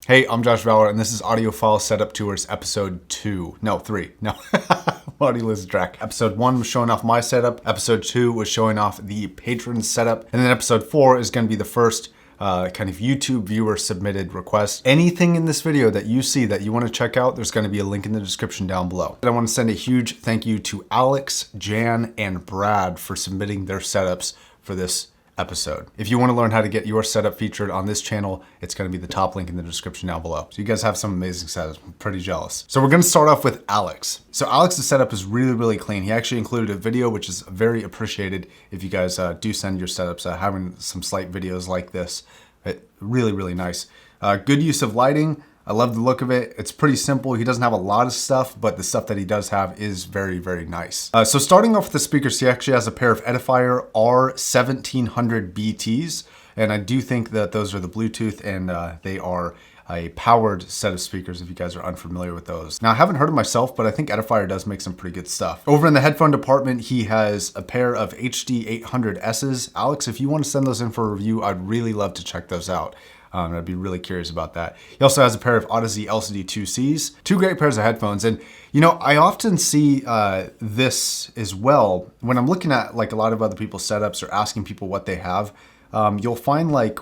Hey, I'm Josh Valor, and this is Audiophile Setup Tours episode 2. No, 3. No. Already losing track. Episode 1 was showing off my setup. Episode 2 was showing off the patron setup. And then episode 4 is going to be the first kind of YouTube viewer submitted request. Anything in this video that you see that you want to check out, there's going to be a link in the description down below. And I want to send a huge thank you to Elex, JANN, and Brad for submitting their setups for this episode. If you want to learn how to get your setup featured on this channel, it's going to be the top link in the description down below. So you guys have some amazing setups. I'm pretty jealous. So we're going to start off with Elex. So Alex's setup is really, really clean. He actually included a video, which is very appreciated if you guys do send your setups. Having some slight videos like this, really, really nice. Good use of lighting. I love the look of it. It's pretty simple. He doesn't have a lot of stuff, but the stuff that he does have is very, very nice. So starting off with the speakers, he actually has a pair of Edifier R1700 BTs. And I do think that those are the Bluetooth, and they are a powered set of speakers if you guys are unfamiliar with those. Now, I haven't heard of myself, but I think Edifier does make some pretty good stuff. Over in the headphone department, he has a pair of HD800Ss. Alex, if you want to send those in for a review, I'd really love to check those out. I'd be really curious about that. He also has a pair of Odyssey LCD2Cs, two great pairs of headphones. And you know, I often see this as well when I'm looking at like a lot of other people's setups or asking people what they have. You'll find like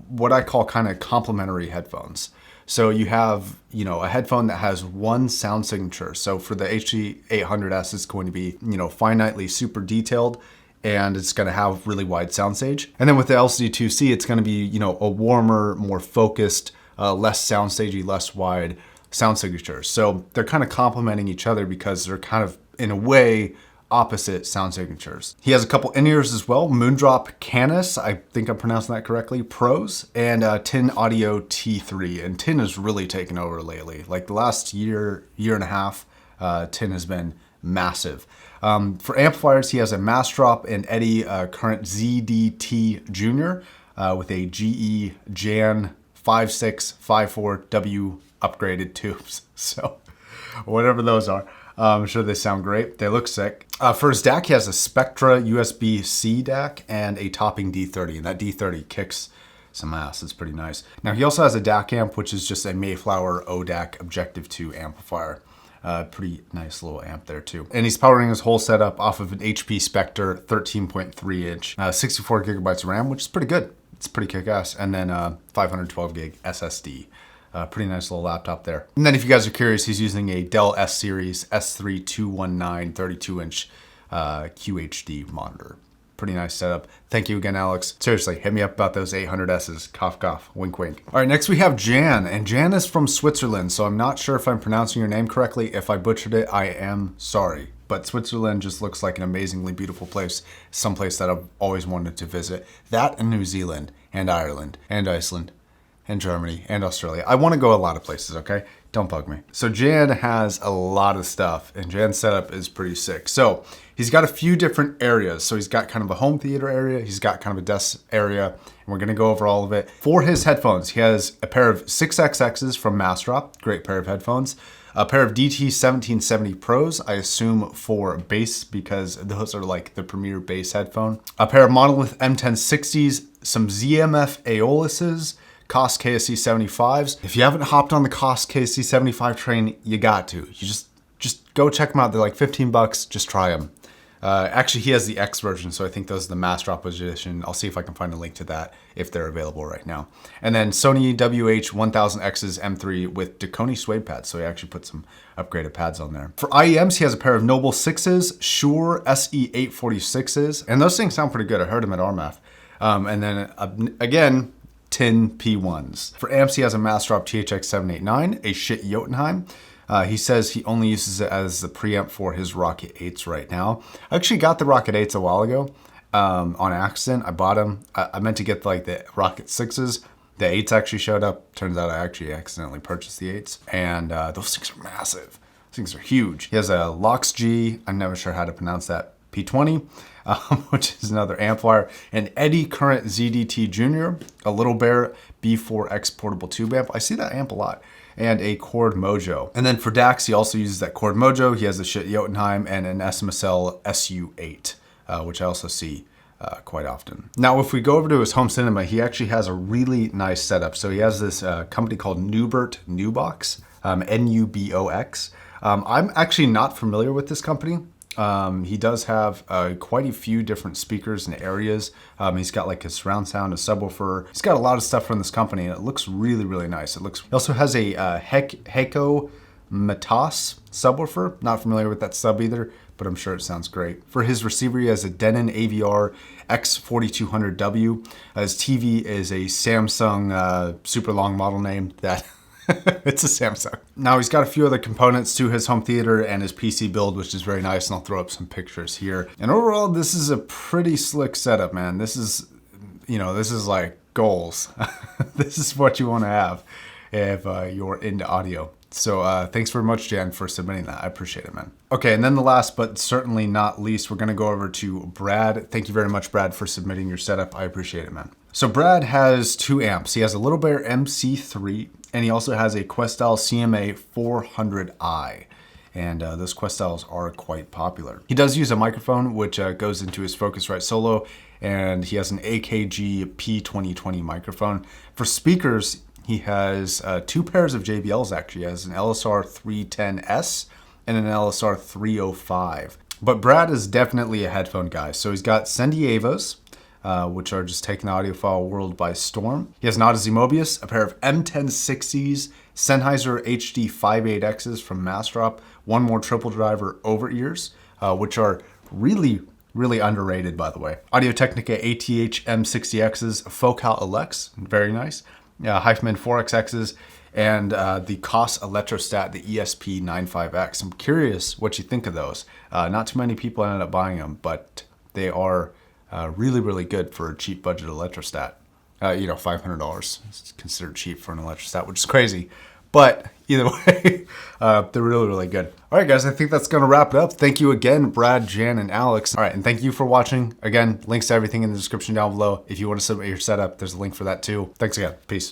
what I call kind of complementary headphones. So you have, you know, a headphone that has one sound signature. So for the HD800S, it's going to be, you know, finitely super detailed, and it's going to have really wide soundstage. And then with the LCD2C, it's going to be, you know, a warmer, more focused, less soundstagey, less wide sound signatures. So they're kind of complementing each other because they're kind of, in a way, opposite sound signatures. He has a couple in-ears as well, Massdrop Canis, I think I'm pronouncing that correctly, Pros, and TIN Audio T3. And TIN has really taken over lately. Like the last year and a half, TIN has been massive. For amplifiers, he has a Massdrop and Eddy current ZDT Junior with a GE JANN 5654W upgraded tubes. So whatever those are, I'm sure they sound great. They look sick. For his DAC, he has a Spectra USB-C DAC and a topping D30, and that D30 kicks some ass. It's pretty nice. Now he also has a DAC amp, which is just a Mayflower ODAC Objective 2 amplifier. Pretty nice little amp there too. And he's powering his whole setup off of an HP Spectre 13.3 inch, 64 gigabytes of RAM, which is pretty good. It's pretty kick-ass. And then 512 gig SSD. Pretty nice little laptop there. And then if you guys are curious, he's using a Dell S Series S3 219 32 inch QHD monitor. Pretty nice setup. Thank you again, Alex. Seriously, hit me up about those 800Ss. Cough, cough, wink, wink. All right, next we have JANN, and JANN is from Switzerland, so I'm not sure if I'm pronouncing your name correctly. If I butchered it, I am sorry. But Switzerland just looks like an amazingly beautiful place, someplace that I've always wanted to visit. That and New Zealand, and Ireland, and Iceland, and Germany, and Australia. I want to go a lot of places, okay? Don't bug me. So JANN has a lot of stuff, and JANN's setup is pretty sick. So he's got a few different areas. So he's got kind of a home theater area. He's got kind of a desk area, and we're gonna go over all of it. For his headphones, he has a pair of 6XXs from Massdrop, great pair of headphones. A pair of DT1770 Pros, I assume for bass, because those are like the premier bass headphone. A pair of Monolith M1060s, some ZMF Aeoluses, Koss KSC 75s. If you haven't hopped on the Koss KSC 75 train, you got to. You just go check them out. They're like 15 bucks. Just try them. Actually, he has the X version, so I think those are the Massdrop edition. I'll see if I can find a link to that if they're available right now. And then Sony WH-1000X's M3 with Dakoni suede pads, so he actually put some upgraded pads on there. For IEMs, he has a pair of Noble 6s, Shure SE846s, and those things sound pretty good. I heard them at RMAF. And then again, TIN P1s. For amps, he has a Massdrop THX789, a Schiit Jotunheim. He says he only uses it as the preamp for his Rocket 8s right now. I actually got the Rocket 8s a while ago on accident. I bought them. I meant to get like the Rocket 6s. The 8s actually showed up. Turns out I actually accidentally purchased the 8s. And those things are massive. Those things are huge. He has a Lox G. I'm never sure how to pronounce that. P20, which is another amplifier. An Eddy current ZDT Junior. A Little Bear B4X portable tube amp. I see that amp a lot. And a Chord Mojo. And then for DACs, he also uses that Chord Mojo. He has a Schiit Jotunheim and an S.M.S.L. SU8, which I also see quite often. Now, if we go over to his home cinema, he actually has a really nice setup. So he has this company called Nubox, Nubox. I'm actually not familiar with this company. He does have quite a few different speakers and areas. He's got like a surround sound, a subwoofer. He's got a lot of stuff from this company, and it looks really, really nice. He also has a Heco Matas subwoofer. Not familiar with that sub either, but I'm sure it sounds great. For his receiver, he has a Denon AVR X4200W. His TV is a Samsung super long model name that it's a Samsung. Now he's got a few other components to his home theater and his PC build, which is very nice, and I'll throw up some pictures here. And overall, this is a pretty slick setup, man. This is, this is like goals. This is what you want to have if you're into audio. So thanks very much, Jan, for submitting that. I appreciate it, man. Okay, and then the last but certainly not least, we're going to go over to Brad. Thank you very much, Brad, for submitting your setup. I appreciate it, man. So Brad has 2 amps. He has a Little Bear MC3, and he also has a Questel CMA 400i. And those Questels are quite popular. He does use a microphone, which goes into his Focusrite Solo, and he has an AKG P2020 microphone. For speakers, he has 2 pairs of JBLs, actually. He has an LSR 310S and an LSR 305. But Brad is definitely a headphone guy. So he's got Sendievos, which are just taking the audiophile world by storm. He has an Odyssey Mobius, a pair of M1060s, Sennheiser HD58Xs from Massdrop, 1 more triple driver over ears, which are really underrated, by the way. Audio-Technica ATH M60Xs, Focal Elex, very nice. HIFIMAN 4XXs, and the COS Electrostat, the ESP95X. I'm curious what you think of those. Not too many people ended up buying them, but they are really good for a cheap budget electrostat. $500 is considered cheap for an electrostat, which is crazy. But either way, they're really good. All right, guys, I think that's going to wrap it up. Thank you again, Brad, Jan, and Alex. All right, and thank you for watching. Again, links to everything in the description down below. If you want to submit your setup, there's a link for that too. Thanks again. Peace.